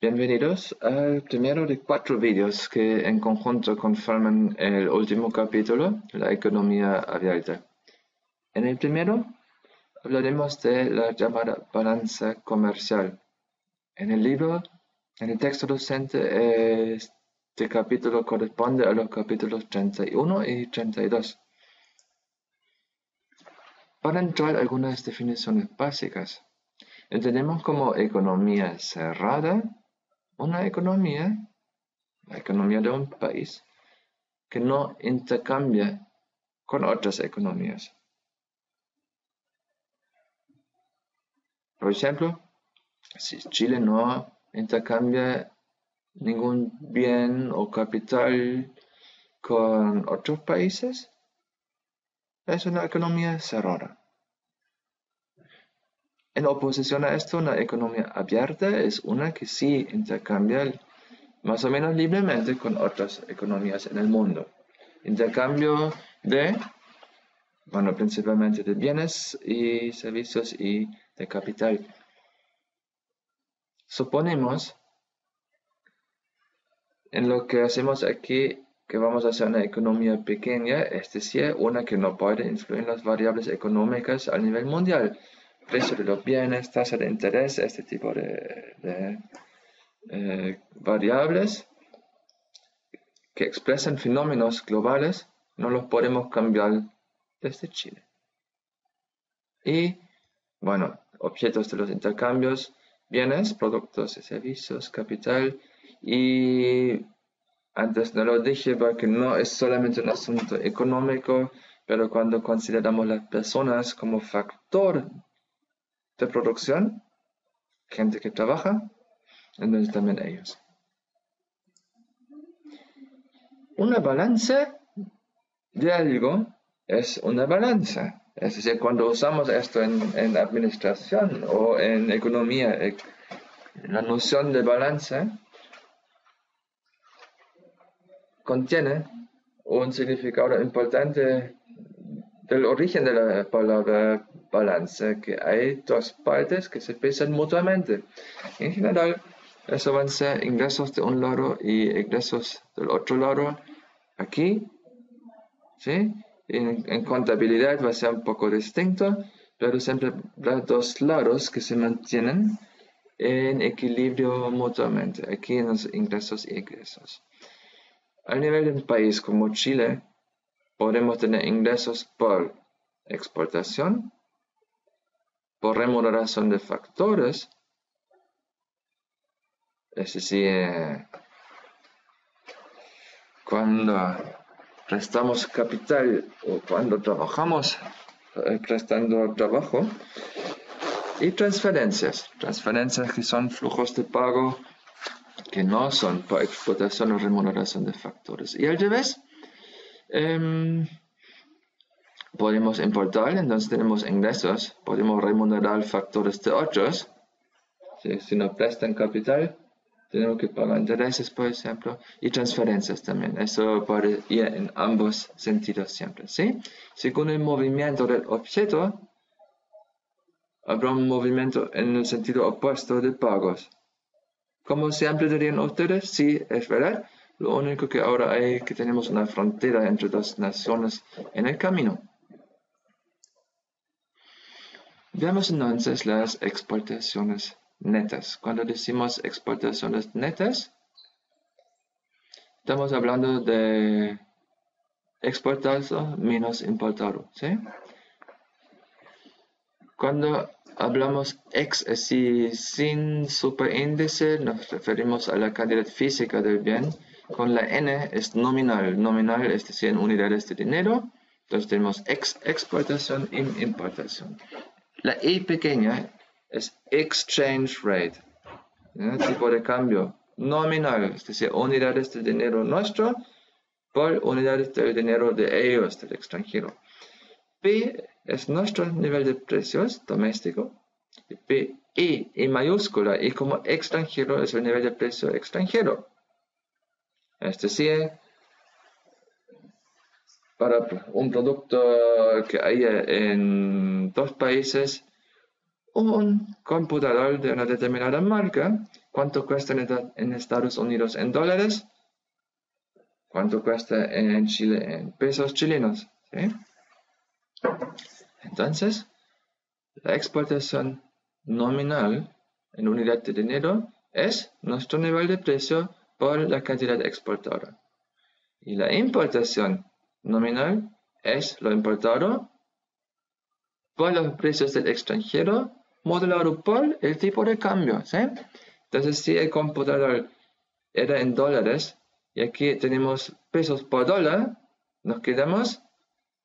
Bienvenidos al primero de 4 vídeos que en conjunto conforman el último capítulo, la economía abierta. En el primero hablaremos de la llamada balanza comercial. En el texto docente, este capítulo corresponde a los capítulos 31 y 32. Para entrar algunas definiciones básicas, entendemos como economía cerrada una economía, la economía de un país, que no intercambia con otras economías. Por ejemplo, si Chile no intercambia ningún bien o capital con otros países, es una economía cerrada. En oposición a esto, una economía abierta es una que sí intercambia más o menos libremente con otras economías en el mundo. Intercambio principalmente de bienes y servicios y de capital. Suponemos en lo que hacemos aquí que vamos a hacer una economía pequeña, es decir, una que no puede influir en las variables económicas a nivel mundial. Precio de los bienes, tasa de interés, este tipo de variables que expresan fenómenos globales, no los podemos cambiar desde Chile. Y, objetos de los intercambios, bienes, productos y servicios, capital. Y antes no lo dije porque no es solamente un asunto económico, pero cuando consideramos las personas como factor de producción, gente que trabaja, entonces también ellos. Una balanza de algo es una balanza. Es decir, cuando usamos esto en administración o en economía, la noción de balanza contiene un significado importante del origen de la palabra balance, que hay dos partes que se pesan mutuamente. En general, eso van a ser ingresos de un lado y egresos del otro lado. Aquí, ¿sí? En contabilidad va a ser un poco distinto, pero siempre habrá dos lados que se mantienen en equilibrio mutuamente, aquí en los ingresos y egresos. A nivel de un país como Chile, podemos tener ingresos por exportación, por remuneración de factores, es decir, cuando prestamos capital o cuando trabajamos prestando trabajo, y transferencias que son flujos de pago que no son por exportación o remuneración de factores. Y al revés, podemos importar, entonces tenemos ingresos, podemos remunerar factores de otros. Si nos prestan capital, tenemos que pagar intereses, por ejemplo, y transferencias también. Eso puede ir en ambos sentidos siempre, ¿sí? Según el movimiento del objeto, habrá un movimiento en el sentido opuesto de pagos. ¿Cómo siempre dirían ustedes? Sí, es verdad. Lo único que ahora hay que tenemos una frontera entre dos naciones en el camino. Veamos entonces las exportaciones netas. Cuando decimos exportaciones netas, estamos hablando de exportado menos importado, ¿sí? Cuando hablamos así sin superíndice, nos referimos a la cantidad física del bien. Con la N es nominal. Nominal es decir, en unidades de dinero. Entonces tenemos exportación y importación. La I pequeña es exchange rate, tipo de cambio nominal, es decir, unidades de dinero nuestro por unidades del dinero de ellos, del extranjero. P es nuestro nivel de precios doméstico. I mayúscula, y como extranjero es el nivel de precio extranjero. Es decir, para un producto que haya en dos países, un computador de una determinada marca, ¿cuánto cuesta en Estados Unidos en dólares? ¿Cuánto cuesta en Chile en pesos chilenos? ¿Sí? Entonces, la exportación nominal en unidad de dinero es nuestro nivel de precio por la cantidad exportada. Y la importación nominal es lo importado por los precios del extranjero modelado por el tipo de cambio. ¿Sí? Entonces, si el computador era en dólares y aquí tenemos pesos por dólar, nos quedamos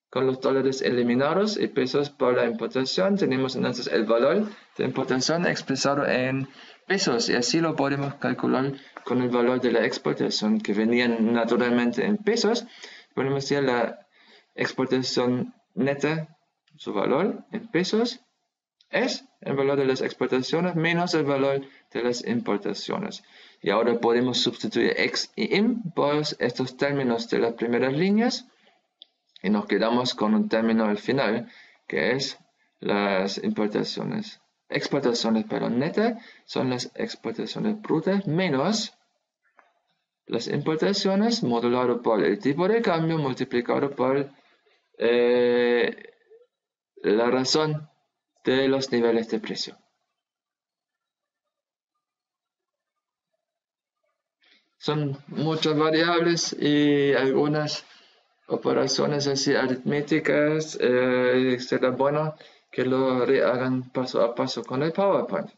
con los dólares eliminados y pesos por la importación. Tenemos entonces el valor de importación expresado en pesos y así lo podemos calcular con el valor de la exportación que venían naturalmente en pesos. Podemos decir la exportación neta, su valor en pesos, es el valor de las exportaciones menos el valor de las importaciones. Y ahora podemos sustituir X y Y por estos términos de las primeras líneas y nos quedamos con un término al final que es las importaciones. Exportaciones, pero netas son las exportaciones brutas menos las importaciones modulado por el tipo de cambio multiplicado por la razón de los niveles de precio. Son muchas variables y algunas operaciones así aritméticas. Será bueno que lo hagan paso a paso con el PowerPoint.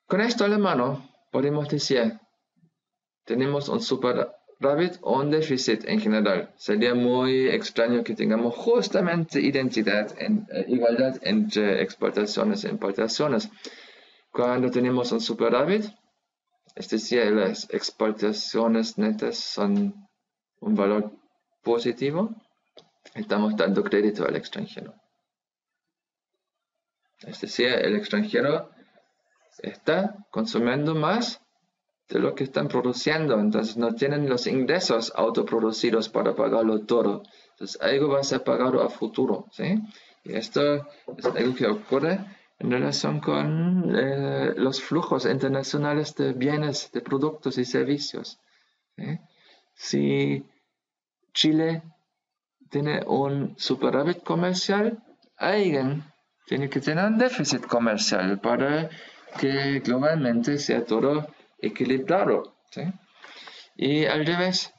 Con esto a la mano podemos decir, tenemos un superávit o un déficit en general. Sería muy extraño que tengamos justamente igualdad entre exportaciones e importaciones. Cuando tenemos un superávit, es decir, las exportaciones netas son un valor positivo, estamos dando crédito al extranjero. Es decir, el extranjero está consumiendo más de lo que están produciendo, entonces no tienen los ingresos autoproducidos para pagarlo todo. Entonces algo va a ser pagado a futuro, ¿sí? Y esto es algo que ocurre en relación con los flujos internacionales de bienes, de productos y servicios, ¿sí? Si Chile tiene un superávit comercial, alguien tiene que tener un déficit comercial para que globalmente sea todo equilibrado, ¿sí? Y al revés,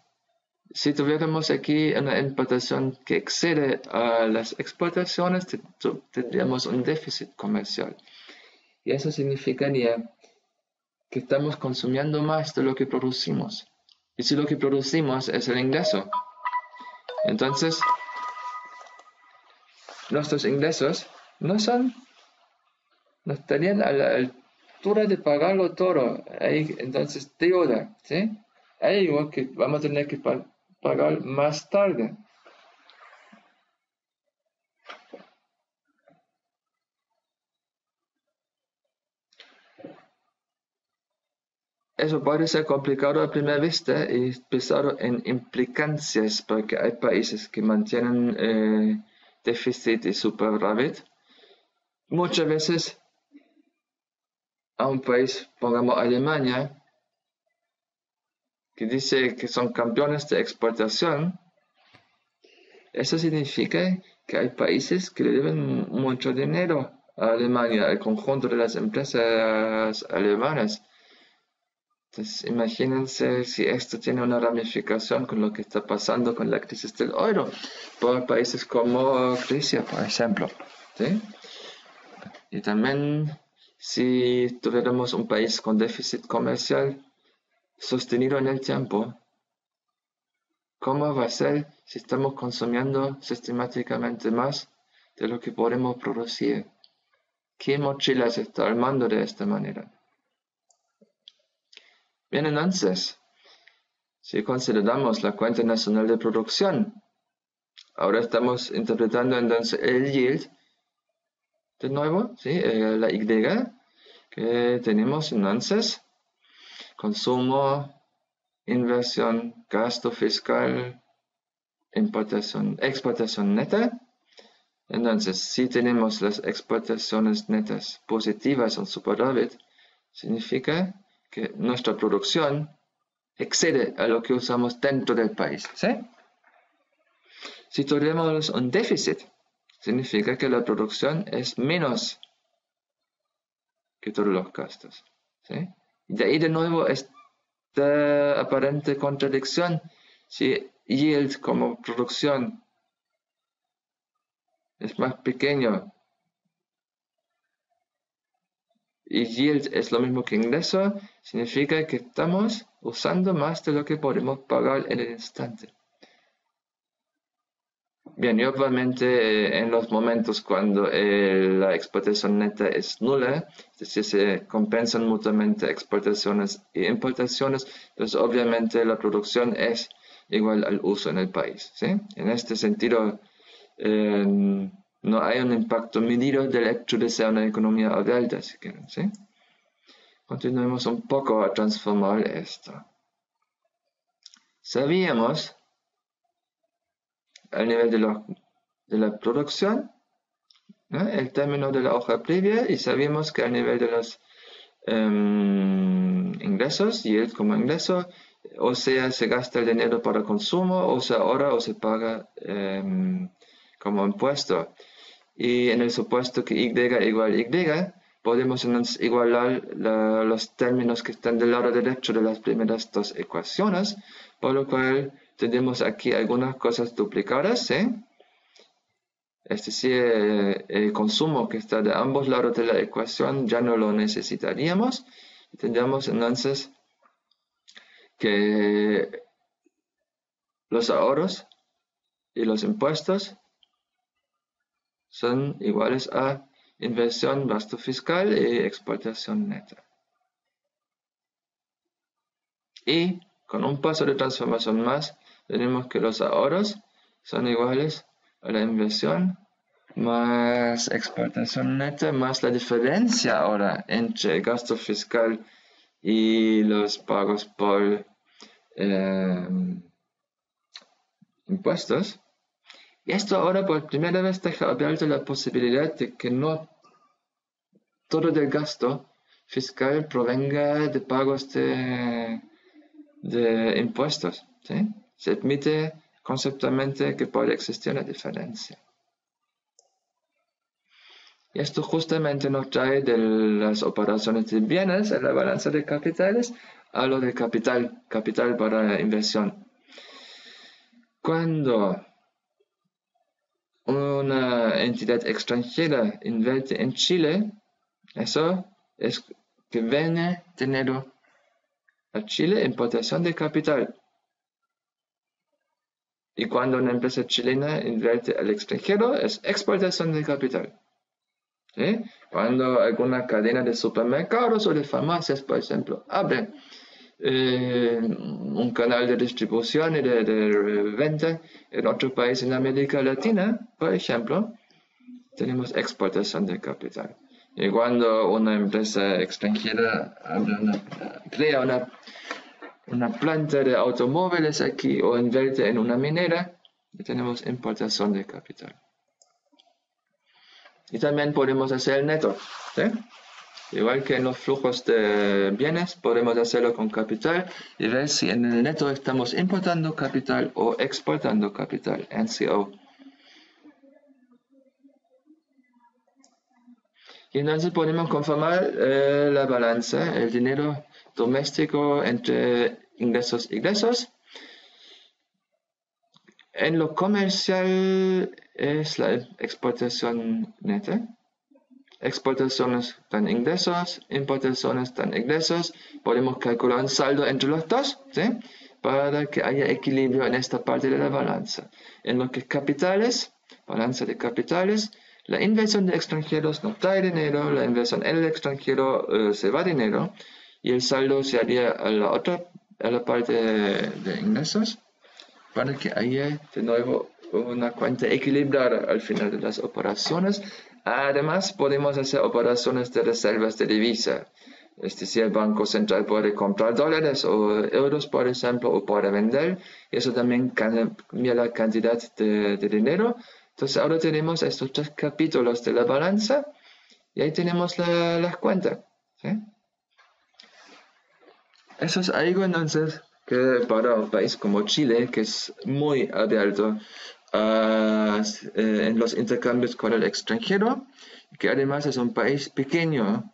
si tuviéramos aquí una importación que excede a las exportaciones, tendríamos un déficit comercial. Y eso significaría que estamos consumiendo más de lo que producimos. Y si lo que producimos es el ingreso, entonces nuestros ingresos no estarían a la altura de pagarlo todo. Hay entonces deuda, ¿sí? Hay algo que vamos a tener que pagar más tarde. Eso puede ser complicado a primera vista y pesado en implicancias porque hay países que mantienen déficit y superávit. Muchas veces a un país, pongamos Alemania, que dice que son campeones de exportación, eso significa que hay países que le deben mucho dinero a Alemania, al conjunto de las empresas alemanas. Entonces, imagínense si esto tiene una ramificación con lo que está pasando con la crisis del euro por países como Grecia, por ejemplo, ¿sí? Y también si tuviéramos un país con déficit comercial sostenido en el tiempo, ¿cómo va a ser si estamos consumiendo sistemáticamente más de lo que podemos producir? ¿Qué mochila se está armando de esta manera? Bien, entonces, si consideramos la cuenta nacional de producción, ahora estamos interpretando entonces el yield, de nuevo, ¿sí? La Y, que tenemos entonces, consumo, inversión, gasto fiscal, exportación neta, Entonces, si tenemos las exportaciones netas positivas en superávit, significa que nuestra producción excede a lo que usamos dentro del país, ¿sí? Si tenemos un déficit, significa que la producción es menos que todos los gastos, ¿sí? Y de ahí de nuevo esta aparente contradicción. Si yield como producción es más pequeño y yield es lo mismo que ingreso, significa que estamos usando más de lo que podemos pagar en el instante. Bien, y obviamente en los momentos cuando la exportación neta es nula, es decir, se compensan mutuamente exportaciones e importaciones, pues obviamente la producción es igual al uso en el país, ¿sí? En este sentido, no hay un impacto medido del hecho de ser una economía abierta, si quieren, ¿sí? Continuemos un poco a transformar esto. Sabíamos al nivel de la producción, ¿no?, el término de la hoja previa, y sabemos que a nivel de los ingresos, yield como ingreso, o sea, se gasta el dinero para consumo, o se ahorra o se paga como impuesto. Y en el supuesto que Y igual Y, podemos entonces igualar los términos que están del lado derecho de las primeras dos ecuaciones, por lo cual tenemos aquí algunas cosas duplicadas, ¿sí? Es decir, el consumo que está de ambos lados de la ecuación ya no lo necesitaríamos. Tendríamos entonces que los ahorros y los impuestos son iguales a inversión, gasto fiscal y exportación neta. Y con un paso de transformación más, tenemos que los ahorros son iguales a la inversión más exportación neta más la diferencia ahora entre el gasto fiscal y los pagos por impuestos. Y esto ahora por primera vez deja abierta la posibilidad de que no todo el gasto fiscal provenga de pagos de impuestos, ¿sí? Se admite conceptualmente que puede existir una diferencia. Y esto justamente nos trae de las operaciones de bienes en la balanza de capitales a lo de capital para inversión. Cuando una entidad extranjera invierte en Chile, eso es que viene dinero a Chile, importación de capital. Y cuando una empresa chilena invierte al extranjero, es exportación de capital. ¿Sí? Cuando alguna cadena de supermercados o de farmacias, por ejemplo, abre un canal de distribución y de venta en otro país en América Latina, por ejemplo, tenemos exportación de capital. Y cuando una empresa extranjera crea una planta de automóviles aquí o invierte en una minera, tenemos importación de capital. Y también podemos hacer el neto, ¿sí? Igual que en los flujos de bienes, podemos hacerlo con capital y ver si en el neto estamos importando capital o exportando capital, NCO. Y entonces podemos conformar la balanza, el dinero doméstico entre ingresos y egresos. En lo comercial es la exportación neta. Exportaciones dan ingresos, importaciones dan egresos. Podemos calcular un saldo entre los dos, ¿sí?, para que haya equilibrio en esta parte de la balanza. En lo que es capitales, balanza de capitales, la inversión de extranjeros no trae dinero, la inversión en el extranjero se va dinero y el saldo se haría a la parte de ingresos para que haya de nuevo una cuenta equilibrada al final de las operaciones. Además, podemos hacer operaciones de reservas de divisa. Es decir, el Banco Central puede comprar dólares o euros, por ejemplo, o puede vender. Eso también cambia la cantidad de dinero Entonces ahora tenemos estos 3 capítulos de la balanza y ahí tenemos las cuentas. ¿Sí? Eso es algo entonces que para un país como Chile, que es muy abierto en los intercambios con el extranjero, que además es un país pequeño,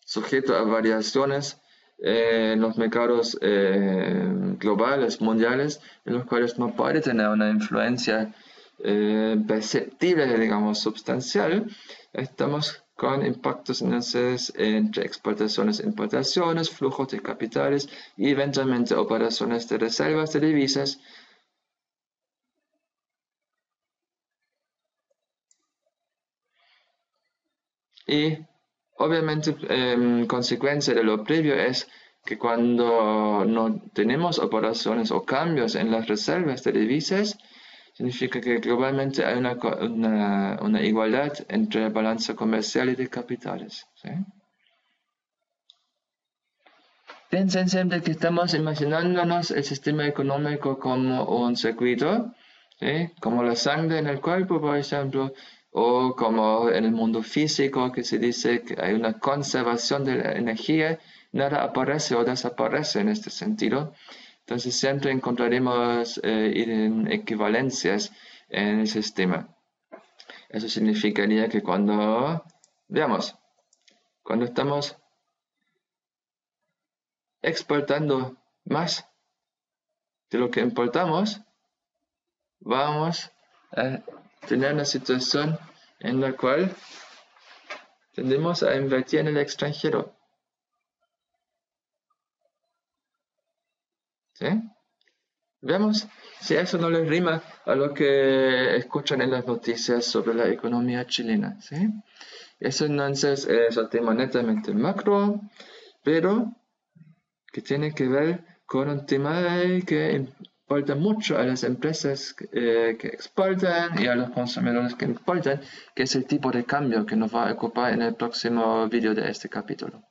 sujeto a variaciones en los mercados globales, mundiales, en los cuales no puede tener una influencia perceptible, digamos, sustancial. Estamos con impactos entonces entre exportaciones e importaciones, flujos de capitales y eventualmente operaciones de reservas de divisas. Y obviamente, consecuencia de lo previo es que cuando no tenemos operaciones o cambios en las reservas de divisas, significa que globalmente hay una igualdad entre balanza comercial y de capitales. ¿Sí? Piensen siempre que estamos imaginándonos el sistema económico como un circuito, ¿sí? Como la sangre en el cuerpo, por ejemplo, o como en el mundo físico, que se dice que hay una conservación de la energía, nada aparece o desaparece en este sentido. Entonces siempre encontraremos equivalencias en el sistema. Eso significaría que veamos, cuando estamos exportando más de lo que importamos, vamos a tener una situación en la cual tendemos a invertir en el extranjero. ¿Sí? Veamos si eso no les rima a lo que escuchan en las noticias sobre la economía chilena. ¿Sí? Eso entonces es un tema netamente macro, pero que tiene que ver con un tema que importa mucho a las empresas que exportan y a los consumidores que importan, que es el tipo de cambio que nos va a ocupar en el próximo vídeo de este capítulo.